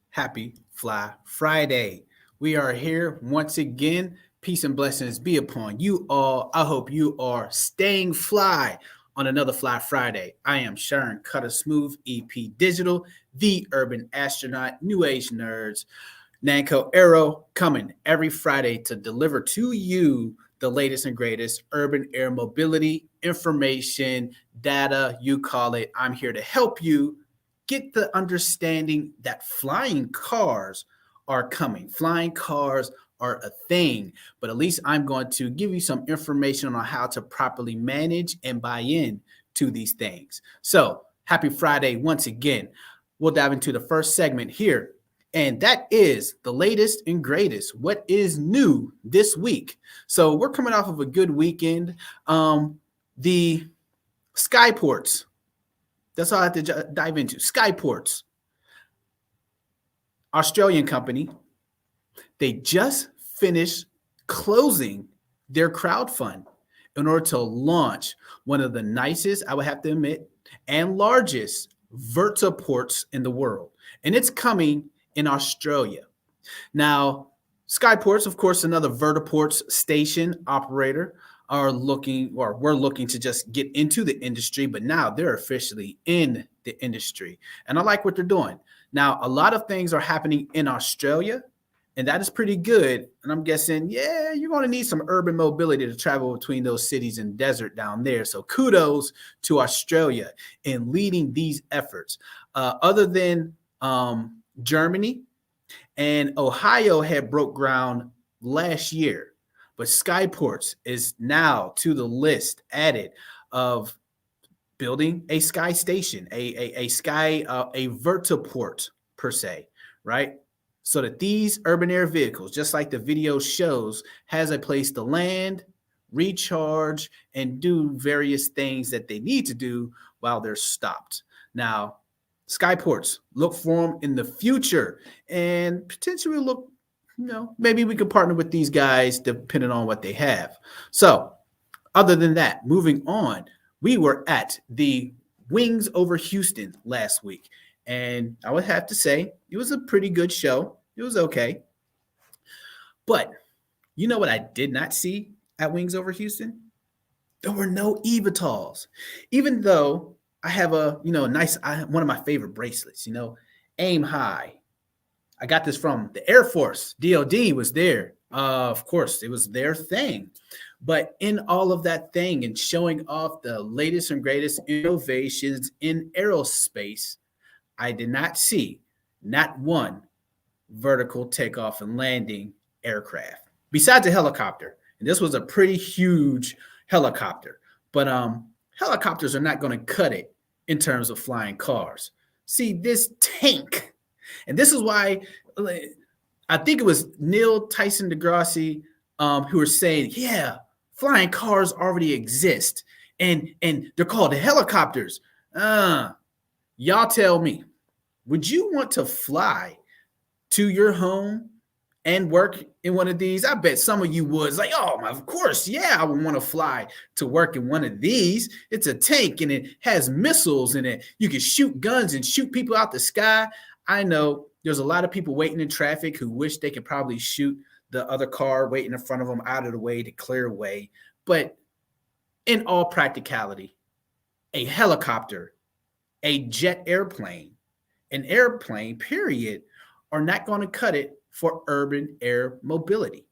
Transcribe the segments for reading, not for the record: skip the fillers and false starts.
Happy Fly Friday. We are here once again. Peace and blessings be upon you all. I hope you are staying fly on another Fly Friday. I am Sharon Cutter Smooth, EP Digital, the Urban Astronaut, New Age Nerds, Nanko Arrow, coming every Friday to deliver to you the latest and greatest urban air mobility information, data, you call it. I'm here to help you get the understanding that flying cars are coming. Flying cars are a thing, but at least I'm going to give you some information on how to properly manage and buy in to these things. So, happy Friday once again. We'll dive into the first segment here, and that is the latest and greatest. What is new this week? So, we're coming off of a good weekend. The Skyports, that's all I have to dive into. Skyports, Australian company, they just finished closing their crowdfund in order to launch one of the nicest, I would have to admit, and largest vertiports in the world. And it's coming in Australia. Now, Skyports, of course, another vertiports station operator, we're looking to just get into the industry, but now they're officially in the industry. And I like what they're doing. Now, a lot of things are happening in Australia, and that is pretty good. And I'm guessing, yeah, you're going to need some urban mobility to travel between those cities and desert down there. So kudos to Australia in leading these efforts. Other than Germany and Ohio had broke ground last year, but Skyports is now to the list added of building a sky station, a vertiport per se, right? So that these urban air vehicles, just like the video shows, has a place to land, recharge, and do various things that they need to do while they're stopped. Now, Skyports, look for them in the future and potentially look, maybe we could partner with these guys depending on what they have. So, other than that, moving on, we were at the Wings Over Houston last week, and I would have to say it was a pretty good show. It was okay. But you know what I did not see at Wings Over Houston? There were no eVTOLs, even though I have one of my favorite bracelets, Aim High. I got this from the Air Force. DOD was there. Of course, it was their thing. But in all of that thing and showing off the latest and greatest innovations in aerospace, I did not see not one vertical takeoff and landing aircraft besides a helicopter. And this was a pretty huge helicopter. But helicopters are not going to cut it in terms of flying cars. See, this tank. And this is why I think it was Neil Tyson deGrasse who were saying, yeah, flying cars already exist. And they're called helicopters. Y'all tell me, would you want to fly to your home and work in one of these? I bet some of you would. It's like, oh, of course, yeah, I would want to fly to work in one of these. It's a tank and it has missiles in it. You can shoot guns and shoot people out the sky. I know there's a lot of people waiting in traffic who wish they could probably shoot the other car waiting in front of them out of the way to clear away. But in all practicality, a helicopter, a jet airplane, an airplane, period, are not going to cut it for urban air mobility.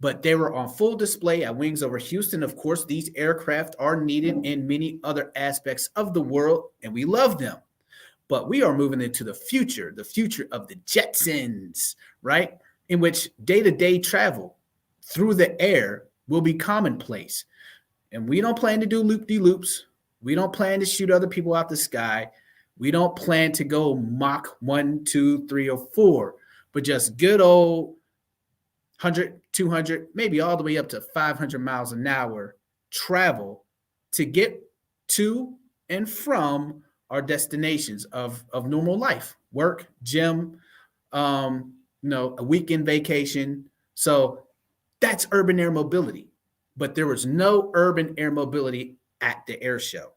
But they were on full display at Wings Over Houston. Of course, these aircraft are needed in many other aspects of the world, and we love them. But we are moving into the future of the Jetsons, right? In which day-to-day travel through the air will be commonplace. And we don't plan to do loop-de-loops. We don't plan to shoot other people out the sky. We don't plan to go Mach 1, 2, 3, or 4, but just good old 100, 200, maybe all the way up to 500 miles an hour travel to get to and from our destinations of normal life, work, gym, a weekend vacation. So that's urban air mobility. But there was no urban air mobility at the air show.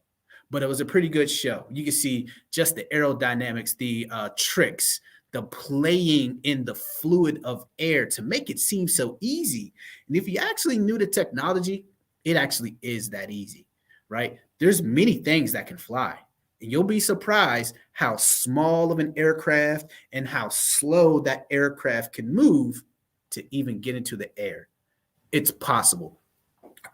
But it was a pretty good show. You can see just the aerodynamics, the tricks, the playing in the fluid of air to make it seem so easy. And if you actually knew the technology, it actually is that easy, right? There's many things that can fly. And you'll be surprised how small of an aircraft and how slow that aircraft can move to even get into the air. It's possible.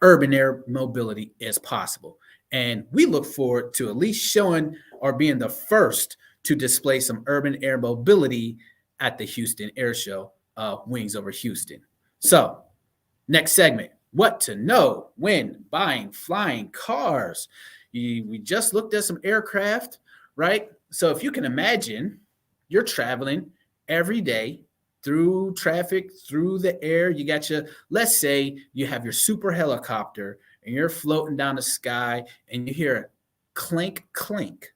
Urban air mobility is possible. And we look forward to at least showing or being the first to display some urban air mobility at the Houston Air Show, Wings Over Houston. So, next segment, what to know when buying flying cars. We just looked at some aircraft, right? So if you can imagine, you're traveling every day through traffic, through the air. You got your, let's say you have your super helicopter and you're floating down the sky and you hear a clink, clink.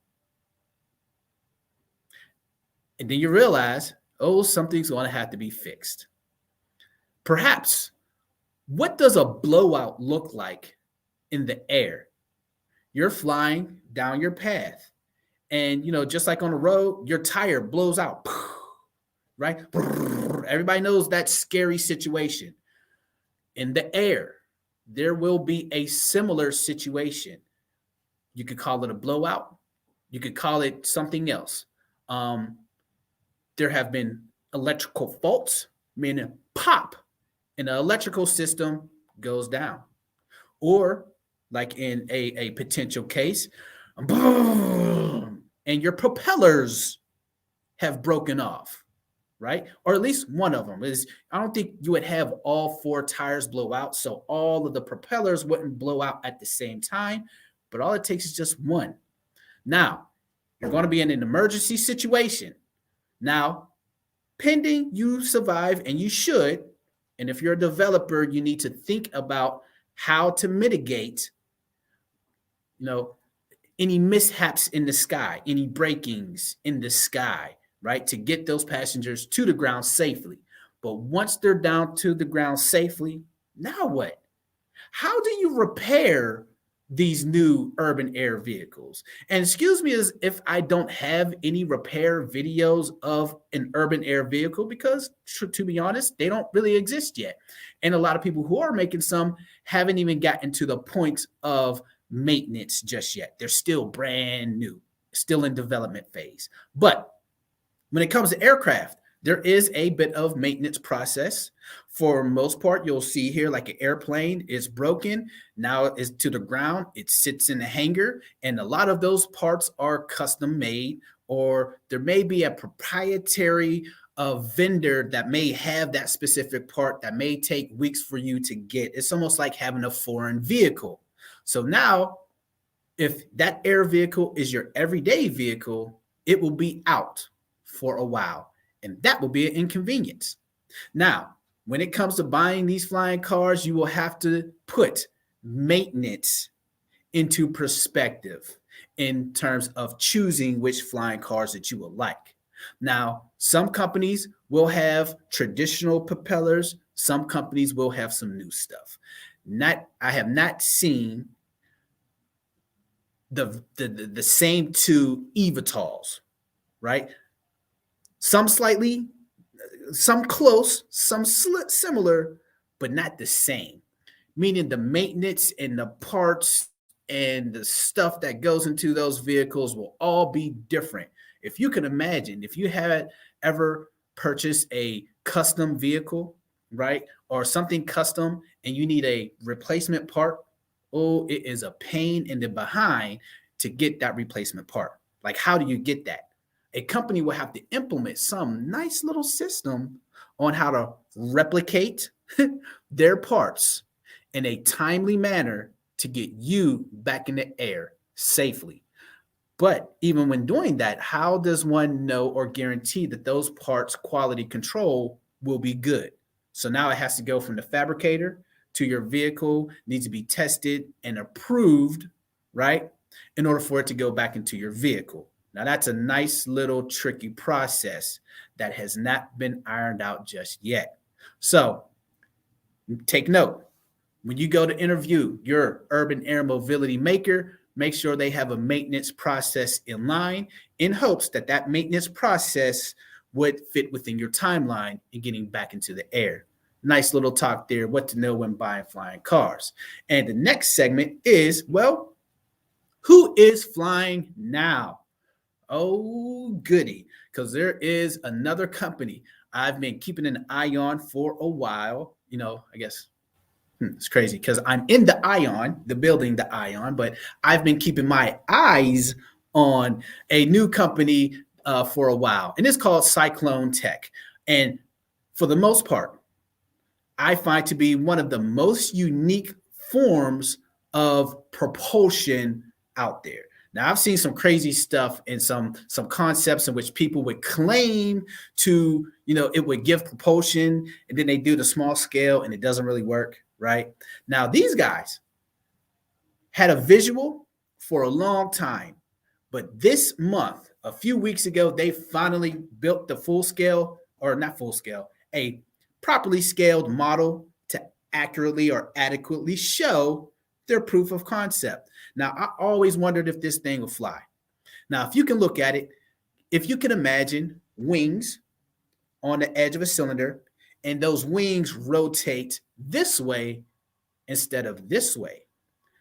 And then you realize, oh, something's going to have to be fixed. Perhaps, what does a blowout look like in the air? You're flying down your path. And, just like on the road, your tire blows out, right? Everybody knows that scary situation. In the air, there will be a similar situation. You could call it a blowout. You could call it something else. There have been electrical faults, meaning pop, and the electrical system goes down. Or, like in a potential case, boom, and your propellers have broken off, right? Or at least one of them is. I don't think you would have all four tires blow out, so all of the propellers wouldn't blow out at the same time, but all it takes is just one. Now, you're going to be in an emergency situation. Now, pending you survive, and you should, and if you're a developer, you need to think about how to mitigate, any mishaps in the sky, any breakings in the sky, right? To get those passengers to the ground safely. But once they're down to the ground safely, now what? How do you repair these new urban air vehicles? And excuse me as if I don't have any repair videos of an urban air vehicle, because to be honest, they don't really exist yet. And a lot of people who are making some haven't even gotten to the point of maintenance just yet. They're still brand new, still in development phase. But when it comes to aircraft, there is a bit of maintenance process. For most part, you'll see here like an airplane is broken. Now it's to the ground. It sits in a hangar. And a lot of those parts are custom made, or there may be a proprietary vendor that may have that specific part that may take weeks for you to get. It's almost like having a foreign vehicle. So now, if that air vehicle is your everyday vehicle, it will be out for a while. And that will be an inconvenience. Now, when it comes to buying these flying cars, you will have to put maintenance into perspective in terms of choosing which flying cars that you will like. Now, some companies will have traditional propellers. Some companies will have some new stuff. I have not seen the same two eVTOLs, right? Some slightly, some close, some similar, but not the same. Meaning the maintenance and the parts and the stuff that goes into those vehicles will all be different. If you can imagine, if you had ever purchased a custom vehicle, right, or something custom, and you need a replacement part, oh, it is a pain in the behind to get that replacement part. Like, how do you get that? A company will have to implement some nice little system on how to replicate their parts in a timely manner to get you back in the air safely. But even when doing that, how does one know or guarantee that those parts quality control will be good? So now it has to go from the fabricator to your vehicle, needs to be tested and approved, right? in order for it to go back into your vehicle. Now, that's a nice little tricky process that has not been ironed out just yet. So take note. When you go to interview your urban air mobility maker, make sure they have a maintenance process in line in hopes that that maintenance process would fit within your timeline in getting back into the air. Nice little talk there, what to know when buying flying cars. And the next segment is, well, who is flying now? Oh, goody, because there is another company I've been keeping an eye on for a while. I guess it's crazy because I'm in the Ion, the building, the Ion, but I've been keeping my eyes on a new company for a while, and it's called Cyclone Tech. And for the most part, I find to be one of the most unique forms of propulsion out there. Now, I've seen some crazy stuff and some concepts in which people would claim to, it would give propulsion, and then they do the small scale and it doesn't really work, right? Now, these guys had a visual for a long time, but this month, a few weeks ago, they finally built the full scale, or not full scale, a properly scaled model to accurately or adequately show their proof of concept. Now, I always wondered if this thing would fly. Now, if you can look at it, if you can imagine wings on the edge of a cylinder, and those wings rotate this way instead of this way.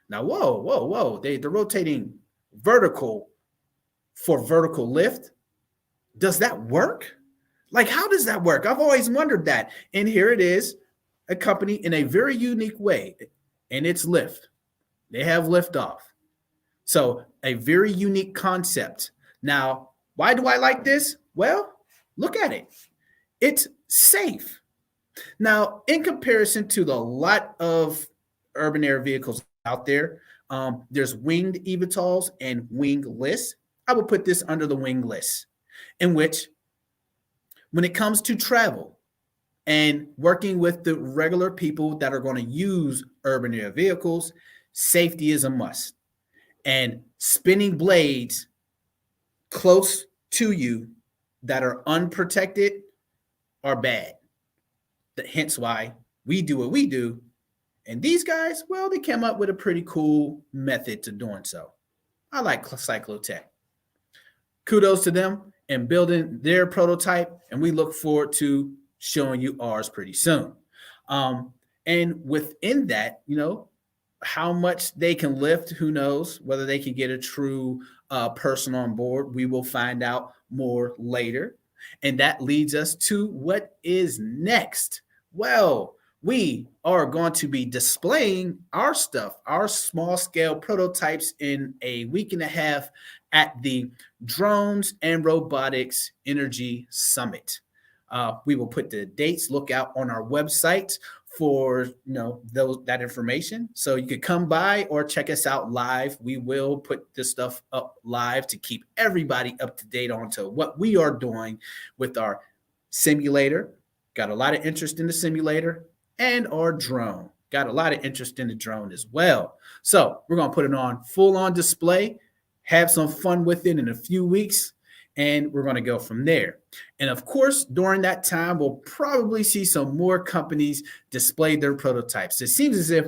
Now, whoa. They're rotating vertical for vertical lift. Does that work? Like, how does that work? I've always wondered that. And here it is, a company in a very unique way, and it's lift. They have liftoff. So a very unique concept. Now, why do I like this? Well, look at it. It's safe. Now, in comparison to the lot of urban air vehicles out there, there's winged eVTOLs and wingless. I would put this under the wingless, in which when it comes to travel and working with the regular people that are going to use urban air vehicles, safety is a must. And spinning blades close to you that are unprotected are bad. Hence why we do what we do. And these guys, well, they came up with a pretty cool method to doing so. I like Cyclotech. Kudos to them and building their prototype, and we look forward to showing you ours pretty soon. And within that, how much they can lift, who knows? Whether they can get a true person on board, we will find out more later. And that leads us to what is next. Well, we are going to be displaying our stuff, our small scale prototypes in a week and a half at the Drones and Robotics Energy Summit. We will put the dates, look out on our website for that information. So you could come by or check us out live. We will put this stuff up live to keep everybody up to date on to what we are doing with our simulator. Got a lot of interest in the simulator, and our drone. Got a lot of interest in the drone as well. So we're going to put it on full on display, have some fun with it in a few weeks, and we're going to go from there. And of course, during that time, we'll probably see some more companies display their prototypes. It seems as if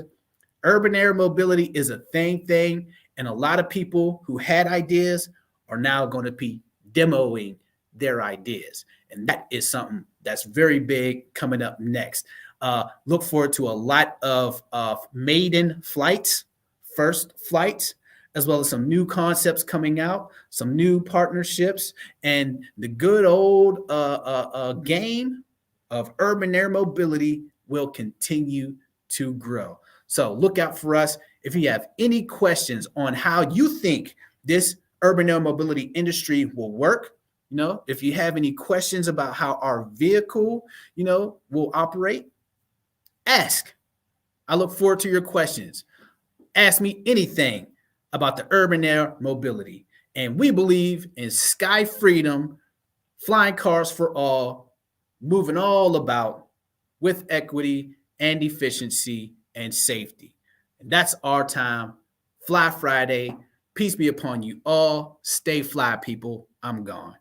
urban air mobility is a thing, and a lot of people who had ideas are now going to be demoing their ideas. And that is something that's very big coming up next. Look forward to a lot of maiden flights, first flights, as well as some new concepts coming out, some new partnerships, and the good old game of urban air mobility will continue to grow. So look out for us. If you have any questions on how you think this urban air mobility industry will work, if you have any questions about how our vehicle, will operate, ask. I look forward to your questions. Ask me anything about the urban air mobility. And we believe in sky freedom, flying cars for all, moving all about with equity and efficiency and safety. And that's our time. Fly Friday. Peace be upon you all. Stay fly, people. I'm gone.